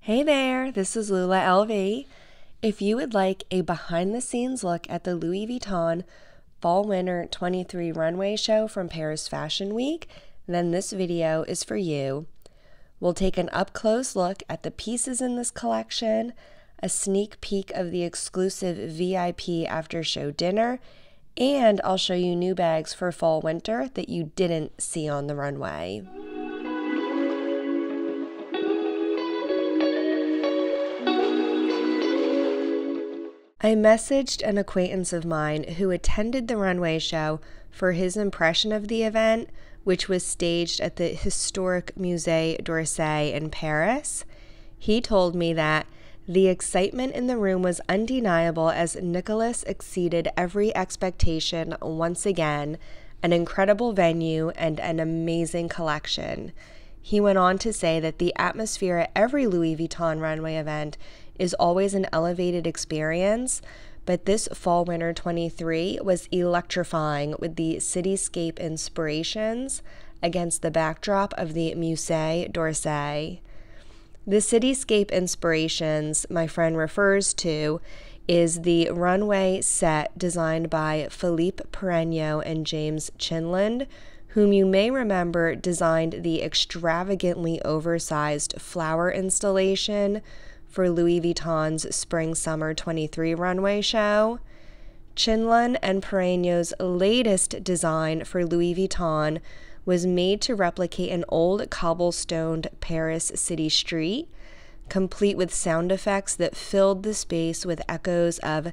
Hey there, this is Lula LV. If you would like a behind-the-scenes look at the Louis Vuitton Fall/Winter 23 runway show from Paris Fashion Week, then this video is for you. We'll take an up-close look at the pieces in this collection, a sneak peek of the exclusive VIP after-show dinner, and I'll show you new bags for Fall/Winter that you didn't see on the runway. I messaged an acquaintance of mine who attended the runway show for his impression of the event, which was staged at the historic Musée d'Orsay in Paris. He told me that the excitement in the room was undeniable as Nicolas exceeded every expectation once again, an incredible venue and an amazing collection. He went on to say that the atmosphere at every Louis Vuitton runway event is always an elevated experience, but this Fall/Winter 23 was electrifying with the cityscape inspirations against the backdrop of the Musée d'Orsay. The cityscape inspirations my friend refers to is the Runway Set designed by Philippe Perregno and James Chinland, whom you may remember designed the extravagantly oversized flower installation for Louis Vuitton's Spring/Summer 23 runway show. Chinland and Perregno's latest design for Louis Vuitton was made to replicate an old cobblestoned Paris city street, complete with sound effects that filled the space with echoes of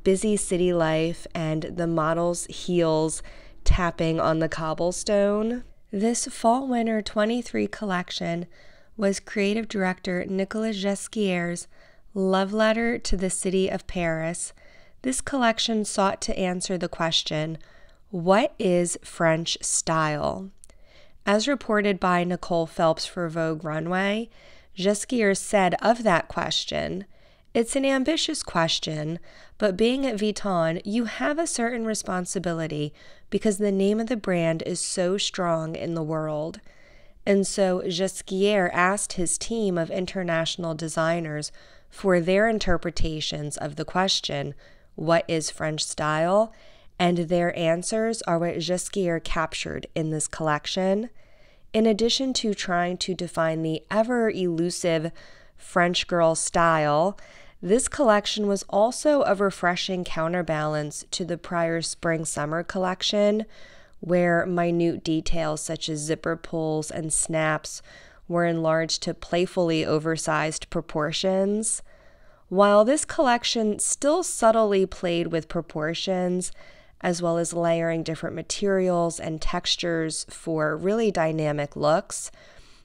busy city life and the model's heels tapping on the cobblestone. This Fall/Winter 23 collection was creative director Nicolas Ghesquier's love letter to the city of Paris. This collection sought to answer the question, what is French style? As reported by Nicole Phelps for Vogue Runway, Ghesquier said of that question, "It's an ambitious question, but being at Vuitton, you have a certain responsibility because the name of the brand is so strong in the world." And so Ghesquier asked his team of international designers for their interpretations of the question, what is French style? And their answers are what Ghesquier captured in this collection. In addition to trying to define the ever-elusive French girl style, this collection was also a refreshing counterbalance to the prior Spring/Summer collection, where minute details such as zipper pulls and snaps were enlarged to playfully oversized proportions. While this collection still subtly played with proportions, as well as layering different materials and textures for really dynamic looks,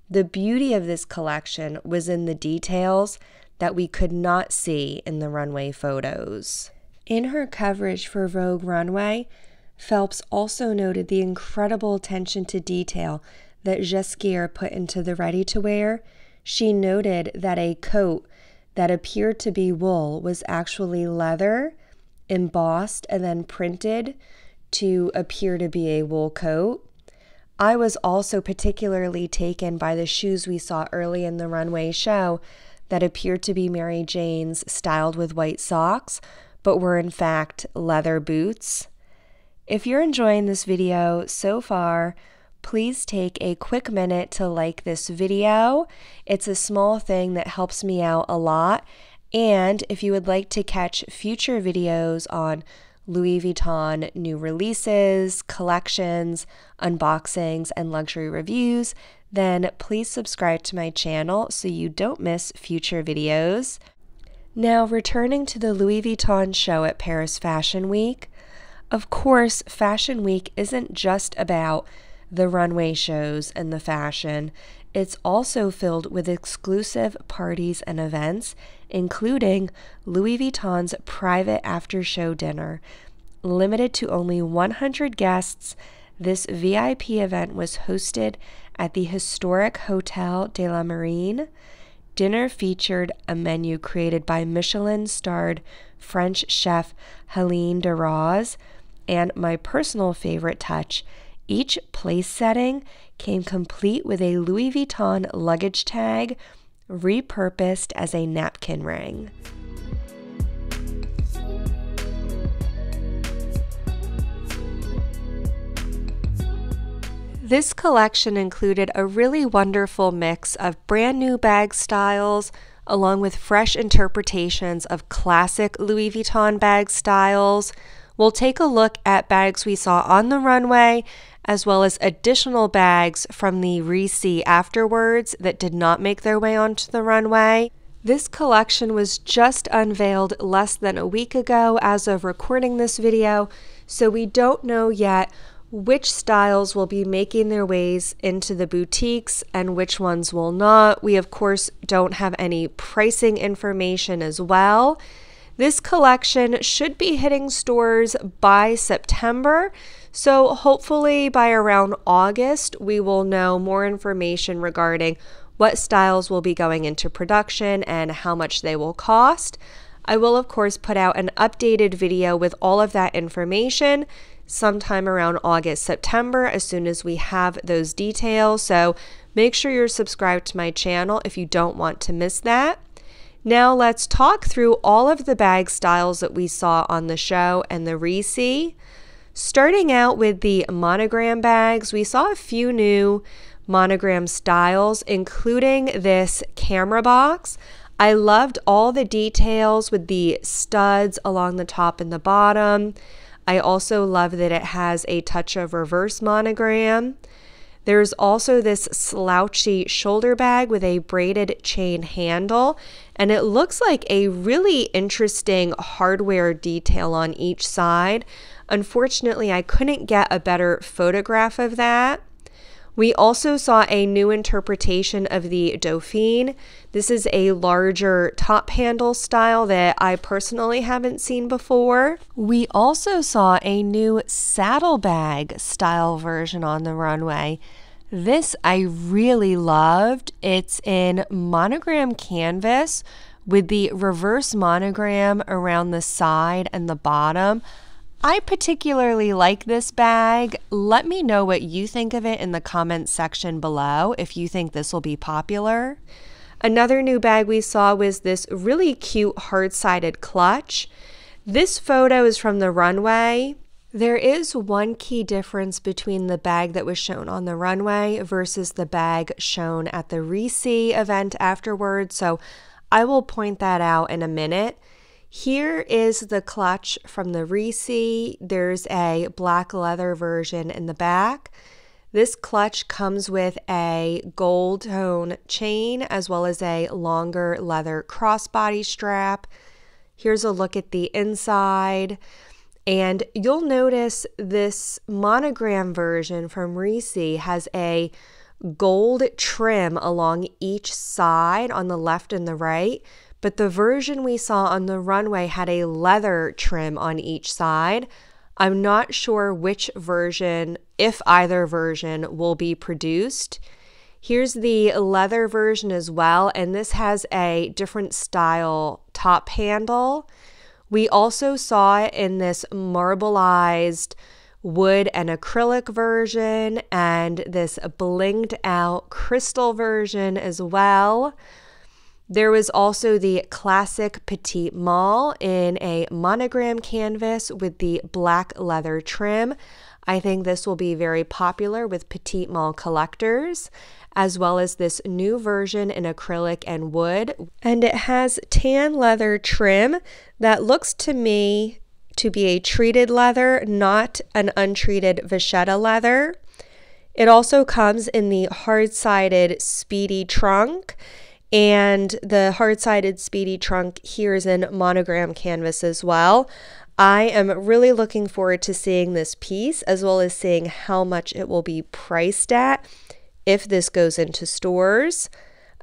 the beauty of this collection was in the details that we could not see in the runway photos. In her coverage for Vogue Runway, Phelps also noted the incredible attention to detail that Ghesquier put into the ready-to-wear. She noted that a coat that appeared to be wool was actually leather, embossed and then printed to appear to be a wool coat. I was also particularly taken by the shoes we saw early in the runway show that appeared to be Mary Jane's styled with white socks, but were in fact leather boots. If you're enjoying this video so far, please take a quick minute to like this video. It's a small thing that helps me out a lot. And if you would like to catch future videos on Louis Vuitton new releases, collections, unboxings, and luxury reviews, then please subscribe to my channel so you don't miss future videos. Now, returning to the Louis Vuitton show at Paris Fashion Week, of course, Fashion Week isn't just about the runway shows and the fashion. It's also filled with exclusive parties and events, including Louis Vuitton's private after-show dinner. Limited to only 100 guests, this VIP event was hosted at the historic Hotel de la Marine. Dinner featured a menu created by Michelin-starred French chef Helene de Roze, and my personal favorite touch, each place setting came complete with a Louis Vuitton luggage tag repurposed as a napkin ring. This collection included a really wonderful mix of brand new bag styles along with fresh interpretations of classic Louis Vuitton bag styles. We'll take a look at bags we saw on the runway, as well as additional bags from the re-see afterwards that did not make their way onto the runway. This collection was just unveiled less than a week ago as of recording this video, so we don't know yet which styles will be making their ways into the boutiques and which ones will not. We, of course, don't have any pricing information as well. This collection should be hitting stores by September, so hopefully by around August, we will know more information regarding what styles will be going into production and how much they will cost. I will, of course, put out an updated video with all of that information sometime around August, September, as soon as we have those details. So make sure you're subscribed to my channel if you don't want to miss that. Now let's talk through all of the bag styles that we saw on the show and the re-see. Starting out with the monogram bags, we saw a few new monogram styles, including this camera box. I loved all the details with the studs along the top and the bottom. I also love that it has a touch of reverse monogram. There's also this slouchy shoulder bag with a braided chain handle, and it looks like a really interesting hardware detail on each side. Unfortunately, I couldn't get a better photograph of that. We also saw a new interpretation of the Dauphine. This is a larger top handle style that I personally haven't seen before. We also saw a new saddlebag style version on the runway. This I really loved. It's in monogram canvas with the reverse monogram around the side and the bottom. I particularly like this bag. Let me know what you think of it in the comments section below if you think this will be popular. Another new bag we saw was this really cute hard-sided clutch. This photo is from the runway. There is one key difference between the bag that was shown on the runway versus the bag shown at the re-see event afterwards, so I will point that out in a minute. Here is the clutch from the re-see. There's a black leather version in the back. This clutch comes with a gold tone chain as well as a longer leather crossbody strap. Here's a look at the inside. And you'll notice this monogram version from re-see has a gold trim along each side on the left and the right. But the version we saw on the runway had a leather trim on each side. I'm not sure which version, if either version, will be produced. Here's the leather version as well, and this has a different style top handle. We also saw it in this marbleized wood and acrylic version and this blinged out crystal version as well. There was also the classic petite malle in a monogram canvas with the black leather trim. I think this will be very popular with petite malle collectors, as well as this new version in acrylic and wood. And it has tan leather trim that looks to me to be a treated leather, not an untreated vachetta leather. It also comes in the hard-sided speedy trunk. And the hard-sided speedy trunk here is in monogram canvas as well. I am really looking forward to seeing this piece as well as seeing how much it will be priced at if this goes into stores.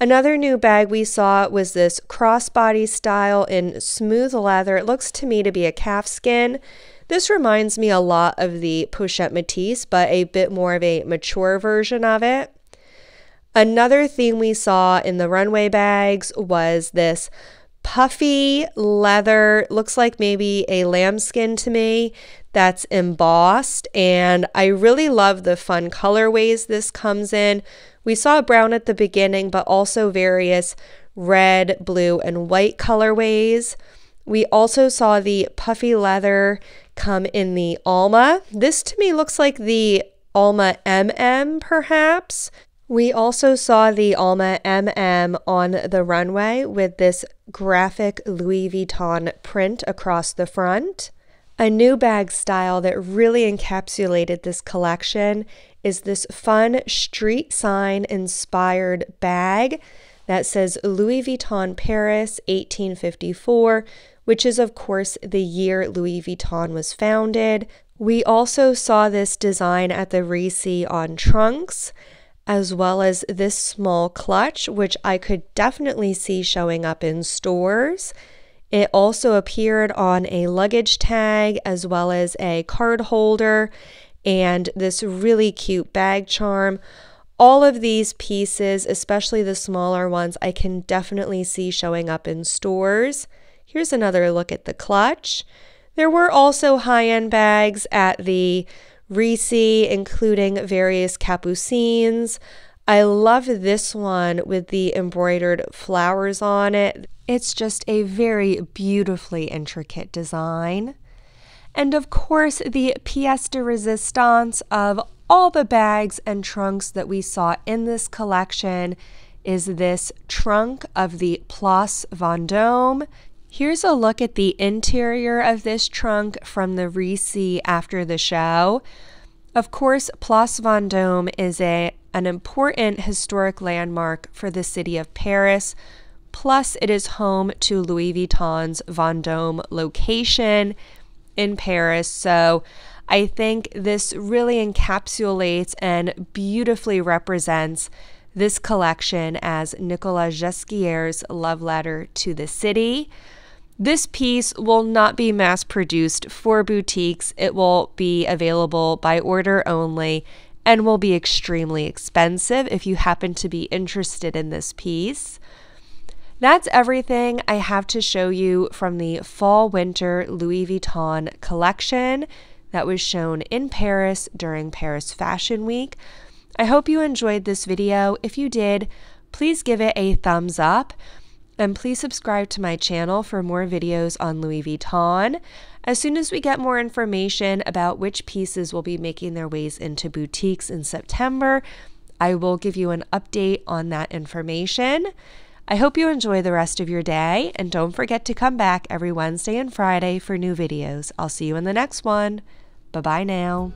Another new bag we saw was this crossbody style in smooth leather. It looks to me to be a calfskin. This reminds me a lot of the Pochette Métis, but a bit more of a mature version of it. Another theme we saw in the runway bags was this puffy leather, looks like maybe a lambskin to me, that's embossed, and I really love the fun colorways this comes in We saw brown at the beginning, but also various red, blue, and white colorways. We also saw the puffy leather come in the Alma. This to me looks like the Alma MM perhaps. We also saw the Alma MM on the runway with this graphic Louis Vuitton print across the front. A new bag style that really encapsulated this collection is this fun street sign inspired bag that says Louis Vuitton Paris 1854, which is of course the year Louis Vuitton was founded. We also saw this design at the Reese on trunks, as well as this small clutch, which I could definitely see showing up in stores. It also appeared on a luggage tag as well as a card holder and this really cute bag charm. All of these pieces, especially the smaller ones, I can definitely see showing up in stores. Here's another look at the clutch. There were also high-end bags at the Reese, including various capucines. I love this one with the embroidered flowers on it. It's just a very beautifully intricate design. And of course, the pièce de résistance of all the bags and trunks that we saw in this collection is this trunk of the Place Vendôme. Here's a look at the interior of this trunk from the Reese after the show. Of course, Place Vendôme is an important historic landmark for the city of Paris. Plus, it is home to Louis Vuitton's Vendôme location in Paris. So I think this really encapsulates and beautifully represents this collection as Nicolas Ghesquier's love letter to the city. This piece will not be mass produced for boutiques. It will be available by order only and will be extremely expensive if you happen to be interested in this piece. That's everything I have to show you from the fall-winter Louis Vuitton collection that was shown in Paris during Paris Fashion Week. I hope you enjoyed this video. If you did, please give it a thumbs up and please subscribe to my channel for more videos on Louis Vuitton. As soon as we get more information about which pieces will be making their ways into boutiques in September, I will give you an update on that information. I hope you enjoy the rest of your day, and don't forget to come back every Wednesday and Friday for new videos. I'll see you in the next one. Bye-bye now.